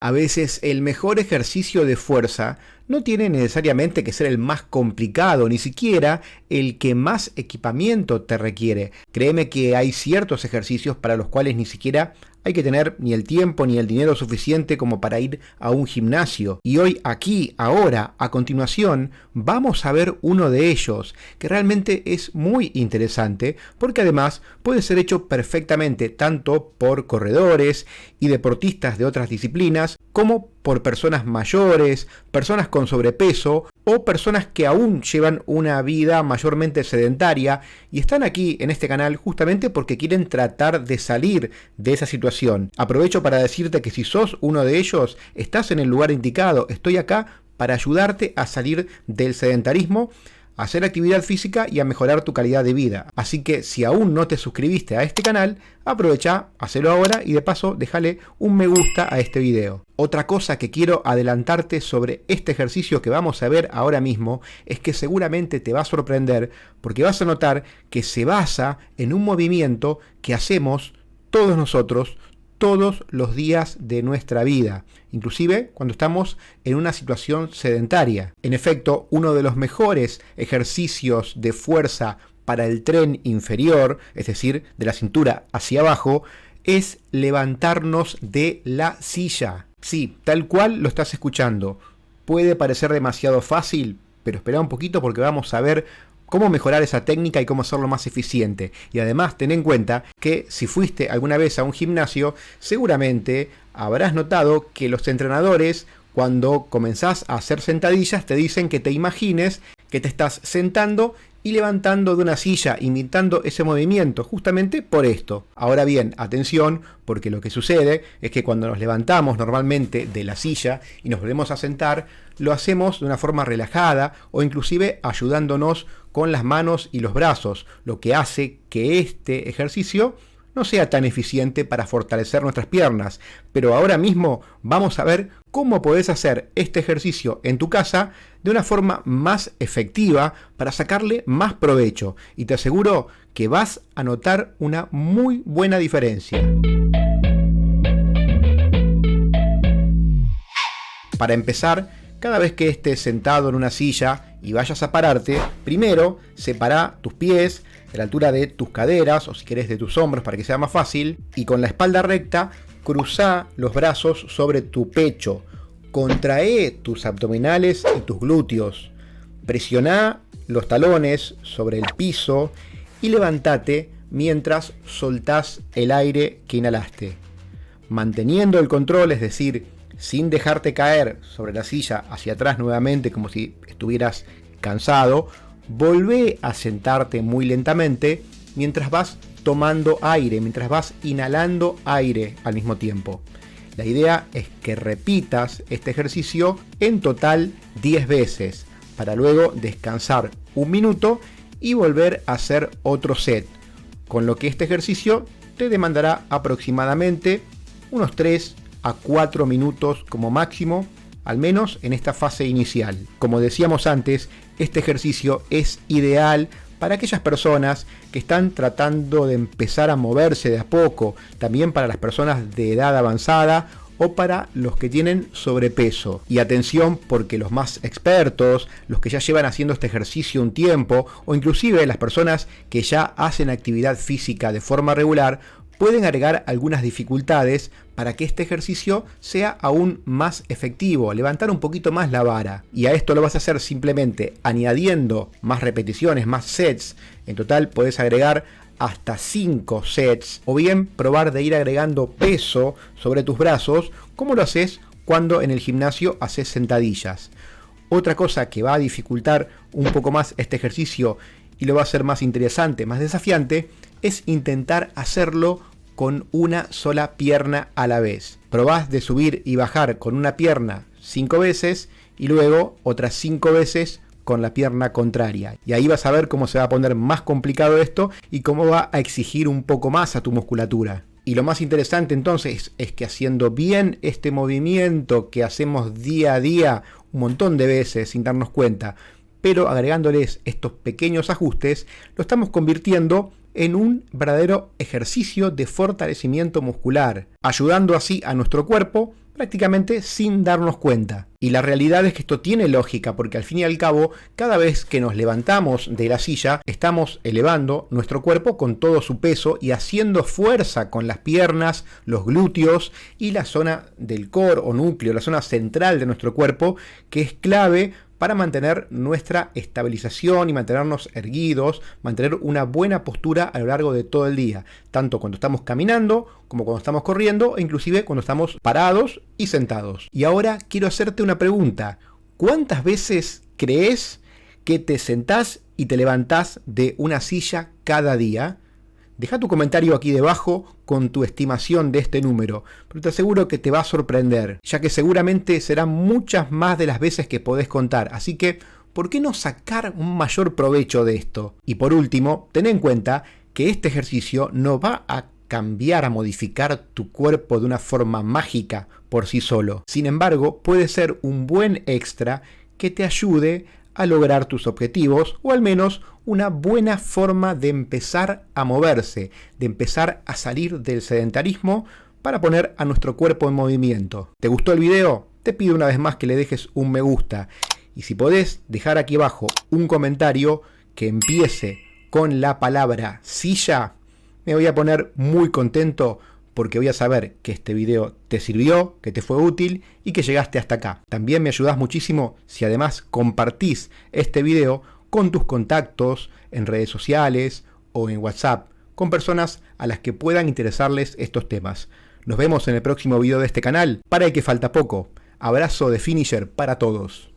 A veces el mejor ejercicio de fuerza no tiene necesariamente que ser el más complicado, ni siquiera el que más equipamiento te requiere. Créeme que hay ciertos ejercicios para los cuales ni siquiera hay que tener ni el tiempo ni el dinero suficiente como para ir a un gimnasio. Y hoy, aquí, ahora, a continuación, vamos a ver uno de ellos, que realmente es muy interesante, porque además puede ser hecho perfectamente tanto por corredores y deportistas de otras disciplinas, como por personas mayores, personas con sobrepeso o personas que aún llevan una vida mayormente sedentaria y están aquí en este canal justamente porque quieren tratar de salir de esa situación. Aprovecho para decirte que si sos uno de ellos, estás en el lugar indicado. Estoy acá para ayudarte a salir del sedentarismo, a hacer actividad física y a mejorar tu calidad de vida. Así que si aún no te suscribiste a este canal, aprovecha, hacelo ahora y de paso déjale un me gusta a este video. Otra cosa que quiero adelantarte sobre este ejercicio que vamos a ver ahora mismo es que seguramente te va a sorprender porque vas a notar que se basa en un movimiento que hacemos todos nosotros todos los días de nuestra vida, inclusive cuando estamos en una situación sedentaria. En efecto, uno de los mejores ejercicios de fuerza para el tren inferior, es decir, de la cintura hacia abajo, es levantarnos de la silla. Sí, tal cual lo estás escuchando. Puede parecer demasiado fácil, pero espera un poquito porque vamos a ver cómo mejorar esa técnica y cómo hacerlo más eficiente. Y además ten en cuenta que si fuiste alguna vez a un gimnasio, seguramente habrás notado que los entrenadores, cuando comenzás a hacer sentadillas, te dicen que te imagines que te estás sentando y levantando de una silla, imitando ese movimiento, justamente por esto. Ahora bien, atención, porque lo que sucede es que cuando nos levantamos normalmente de la silla y nos volvemos a sentar, lo hacemos de una forma relajada o inclusive ayudándonos con las manos y los brazos, lo que hace que este ejercicio no sea tan eficiente para fortalecer nuestras piernas. Pero ahora mismo vamos a ver cómo podés hacer este ejercicio en tu casa de una forma más efectiva para sacarle más provecho. Y te aseguro que vas a notar una muy buena diferencia. Para empezar, cada vez que estés sentado en una silla y vayas a pararte, primero separa tus pies de la altura de tus caderas o si querés de tus hombros para que sea más fácil y con la espalda recta cruza los brazos sobre tu pecho, contrae tus abdominales y tus glúteos, presiona los talones sobre el piso y levántate mientras soltás el aire que inhalaste, manteniendo el control, es decir, sin dejarte caer sobre la silla hacia atrás nuevamente como si estuvieras cansado. Volvé a sentarte muy lentamente mientras vas tomando aire, mientras vas inhalando aire al mismo tiempo. La idea es que repitas este ejercicio en total 10 veces para luego descansar un minuto y volver a hacer otro set, con lo que este ejercicio te demandará aproximadamente unos 3 a 4 minutos como máximo, al menos en esta fase inicial. Como decíamos antes, este ejercicio es ideal para aquellas personas que están tratando de empezar a moverse de a poco, también para las personas de edad avanzada o para los que tienen sobrepeso. Y atención, porque los más expertos, los que ya llevan haciendo este ejercicio un tiempo, o inclusive las personas que ya hacen actividad física de forma regular, pueden agregar algunas dificultades para que este ejercicio sea aún más efectivo, levantar un poquito más la vara. Y a esto lo vas a hacer simplemente añadiendo más repeticiones, más sets. En total podés agregar hasta 5 sets, o bien probar de ir agregando peso sobre tus brazos, como lo haces cuando en el gimnasio haces sentadillas. Otra cosa que va a dificultar un poco más este ejercicio y lo va a hacer más interesante, más desafiante, es intentar hacerlo con una sola pierna a la vez. Probás de subir y bajar con una pierna 5 veces y luego otras 5 veces con la pierna contraria. Y ahí vas a ver cómo se va a poner más complicado esto y cómo va a exigir un poco más a tu musculatura. Y lo más interesante entonces es que haciendo bien este movimiento que hacemos día a día un montón de veces sin darnos cuenta, pero agregándoles estos pequeños ajustes, lo estamos convirtiendo en un verdadero ejercicio de fortalecimiento muscular, ayudando así a nuestro cuerpo prácticamente sin darnos cuenta. Y la realidad es que esto tiene lógica, porque al fin y al cabo, cada vez que nos levantamos de la silla, estamos elevando nuestro cuerpo con todo su peso y haciendo fuerza con las piernas, los glúteos y la zona del core o núcleo, la zona central de nuestro cuerpo, que es clave para mantener nuestra estabilización y mantenernos erguidos, mantener una buena postura a lo largo de todo el día, tanto cuando estamos caminando, como cuando estamos corriendo, e inclusive cuando estamos parados y sentados. Y ahora quiero hacerte una pregunta. ¿Cuántas veces crees que te sentás y te levantás de una silla cada día? Deja tu comentario aquí debajo con tu estimación de este número, pero te aseguro que te va a sorprender, ya que seguramente serán muchas más de las veces que podés contar, así que ¿por qué no sacar un mayor provecho de esto? Y por último, ten en cuenta que este ejercicio no va a cambiar, a modificar tu cuerpo de una forma mágica por sí solo. Sin embargo, puede ser un buen extra que te ayude a lograr tus objetivos, o al menos una buena forma de empezar a moverse, de empezar a salir del sedentarismo para poner a nuestro cuerpo en movimiento. ¿Te gustó el video? Te pido una vez más que le dejes un me gusta, y si podés dejar aquí abajo un comentario que empiece con la palabra silla, me voy a poner muy contento, porque voy a saber que este video te sirvió, que te fue útil y que llegaste hasta acá. También me ayudás muchísimo si además compartís este video con tus contactos en redes sociales o en WhatsApp, con personas a las que puedan interesarles estos temas. Nos vemos en el próximo video de este canal. Para el que falta poco. Abrazo de Finisher para todos.